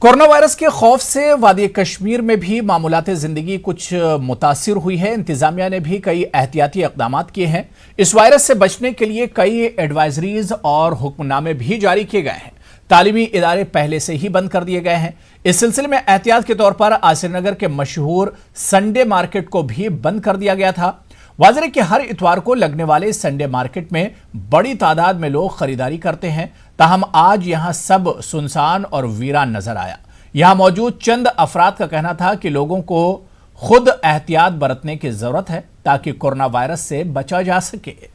Corona virus के खौफ से वादी कश्मीर में भी मामूलात जिंदगी कुछ मुतासिर हुई है। इंतजामिया ने भी कई एहतियाती इकदाम किए हैं। इस वायरस से बचने के लिए कई एडवाइजरीज और हुक्मनामे भी जारी किए गए हैं। तालीमी इदारे पहले से ही बंद कर दिए गए हैं। इस सिलसिले में एहतियात के तौर पर आज श्रीनगर के मशहूर संडे मार्केट को भी बंद कर दिया गया था। वाज़ेह कि हर इतवार को लगने वाले संडे मार्केट में बड़ी तादाद में लोग खरीदारी करते हैं। ताहम आज यहां सब सुनसान और वीरान नजर आया। यहां मौजूद चंद अफराद का कहना था कि लोगों को खुद एहतियात बरतने की जरूरत है ताकि कोरोना वायरस से बचा जा सके।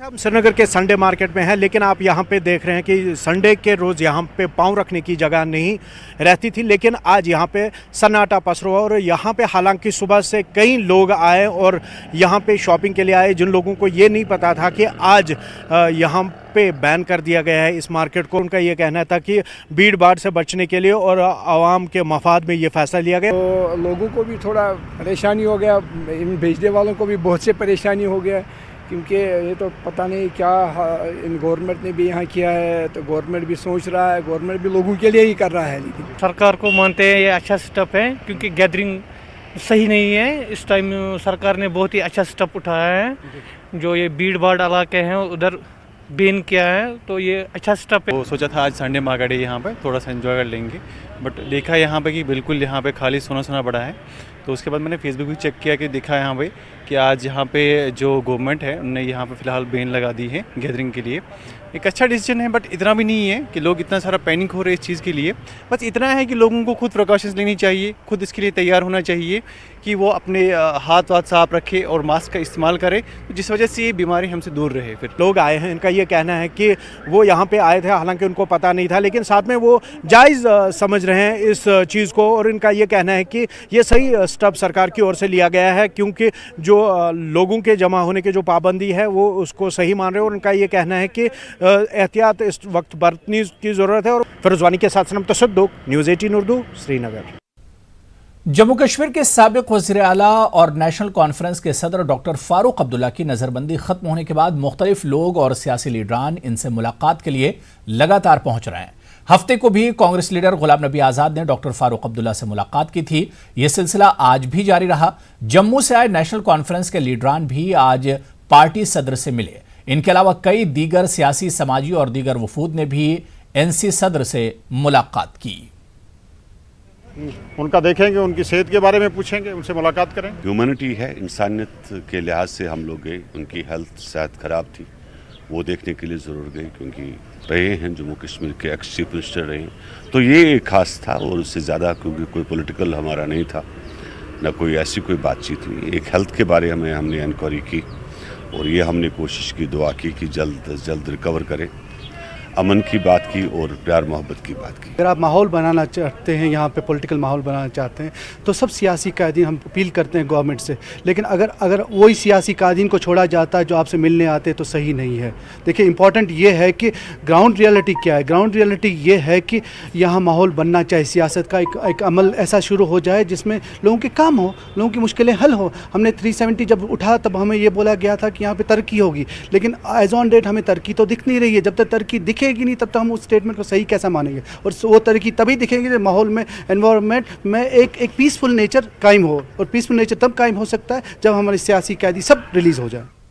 हम श्रीनगर के संडे मार्केट में हैं, लेकिन आप यहाँ पे देख रहे हैं कि संडे के रोज़ यहाँ पे पाँव रखने की जगह नहीं रहती थी, लेकिन आज यहाँ पे सन्नाटा पसरा हुआ। और यहाँ पे हालांकि सुबह से कई लोग आए और यहाँ पे शॉपिंग के लिए आए, जिन लोगों को ये नहीं पता था कि आज यहाँ पे बैन कर दिया गया है इस मार्केट को। उनका ये कहना था कि भीड़ भाड़ से बचने के लिए और आवाम के मफाद में ये फैसला लिया गया। तो लोगों को भी थोड़ा परेशानी हो गया, इन भेजने वालों को भी बहुत से परेशानी हो गया, क्योंकि ये तो पता नहीं क्या इन गवर्नमेंट ने भी यहाँ किया है। तो गवर्नमेंट भी सोच रहा है, गवर्नमेंट भी लोगों के लिए ही कर रहा है। लेकिन सरकार को मानते हैं ये अच्छा स्टेप है, क्योंकि गैदरिंग सही नहीं है। इस टाइम सरकार ने बहुत ही अच्छा स्टेप उठाया है। जो ये भीड़ भाड़ इलाके हैं उधर बैन किया है, तो ये अच्छा स्टेप है। तो सोचा था आज संडे मार्केट है, यहाँ पे थोड़ा सा एंजॉय कर लेंगे, बट देखा यहाँ पे कि बिल्कुल यहाँ पे खाली सोना सोना पड़ा है। तो उसके बाद मैंने फेसबुक भी चेक किया कि देखा यहाँ पे कि आज यहाँ पे जो गवर्नमेंट है उन्होंने यहाँ पे फ़िलहाल बैन लगा दी है गैदरिंग के लिए। एक अच्छा डिसीजन है, बट इतना भी नहीं है कि लोग इतना सारा पैनिक हो रहे हैं इस चीज़ के लिए। बस इतना है कि लोगों को खुद प्रिकॉशंस लेनी चाहिए, खुद इसके लिए तैयार होना चाहिए कि वो अपने हाथ वाथ साफ रखे और मास्क का इस्तेमाल करे, जिस वजह से ये बीमारी हमसे दूर रहे। फिर लोग आए हैं, इनका ये कहना है कि वो यहाँ पे आए थे, हालांकि उनको पता नहीं था, लेकिन साथ में वो जायज़ समझ रहे हैं इस चीज़ को। और इनका ये कहना है कि ये सही स्टेप सरकार की ओर से लिया गया है, क्योंकि जो लोगों के जमा होने की जो पाबंदी है वो उसको सही मान रहे हैं। और उनका ये कहना है कि एहतियात इस वक्त बरतने की ज़रूरत है। और फिरोजवानी के साथ सनम तसद्दुक, न्यूज़ 18 उर्दू, श्रीनगर। जम्मू कश्मीर के साबिक वज़ीर आला और नेशनल कॉन्फ्रेंस के सदर डॉक्टर फारूक अब्दुल्ला की नज़रबंदी खत्म होने के बाद मुख्तलिफ लोग और सियासी लीडरान इनसे मुलाकात के लिए लगातार पहुंच रहे हैं। हफ्ते को भी कांग्रेस लीडर गुलाम नबी आज़ाद ने डॉक्टर फारूक अब्दुल्ला से मुलाकात की थी। यह सिलसिला आज भी जारी रहा। जम्मू से आए नेशनल कॉन्फ्रेंस के लीडरान भी आज पार्टी सदर से मिले। इनके अलावा कई दीगर सियासी, समाजी और दीगर वफूद ने भी एनसी सदर से मुलाकात की। उनका देखेंगे, उनकी सेहत के बारे में पूछेंगे, उनसे मुलाकात करेंगे। ह्यूमैनिटी है, इंसानियत के लिहाज से हम लोग गए। उनकी सेहत ख़राब थी, वो देखने के लिए ज़रूर गए, क्योंकि रहे हैं जम्मू कश्मीर के एक्स चीफ मिनिस्टर रहे हैं। तो ये खास था, और उससे ज़्यादा क्योंकि कोई पॉलिटिकल हमारा नहीं था, ना कोई ऐसी कोई बातचीत हुई। एक हेल्थ के बारे में हमने इंक्वायरी की, और ये हमने कोशिश की, दुआ की कि जल्द अज जल्द रिकवर करें। अमन की बात की और प्यार मोहब्बत की बात की। अगर आप माहौल बनाना चाहते हैं, यहाँ पे पॉलिटिकल माहौल बनाना चाहते हैं, तो सब सियासी कायदीन हम अपील करते हैं गवर्नमेंट से। लेकिन अगर वही सियासी कायदीन को छोड़ा जाता है जो आपसे मिलने आते हैं, तो सही नहीं है। देखिए, इंपॉर्टेंट ये है कि ग्राउंड रियलिटी क्या है। ग्राउंड रियलिटी ये है कि यहाँ माहौल बनना चाहिए, सियासत का एक अमल ऐसा शुरू हो जाए जिसमें लोगों के काम हो, लोगों की मुश्किलें हल हो। हमने 370 जब उठा तब हमें ये बोला गया था कि यहाँ पर तरक्की होगी, लेकिन एज ऑन डेट हमें तरक्की तो दिख नहीं रही है। जब तक तरक्की दिखेगी नहीं, तब तक हम उस स्टेटमेंट को सही कैसा मानेंगे। और वो तरक्की तभी दिखेगी जब माहौल में, एनवायरनमेंट में एक पीसफुल नेचर कायम हो। और पीसफुल नेचर तब कायम हो सकता है जब हमारे सियासी कैदी सब रिलीज़ हो जाए।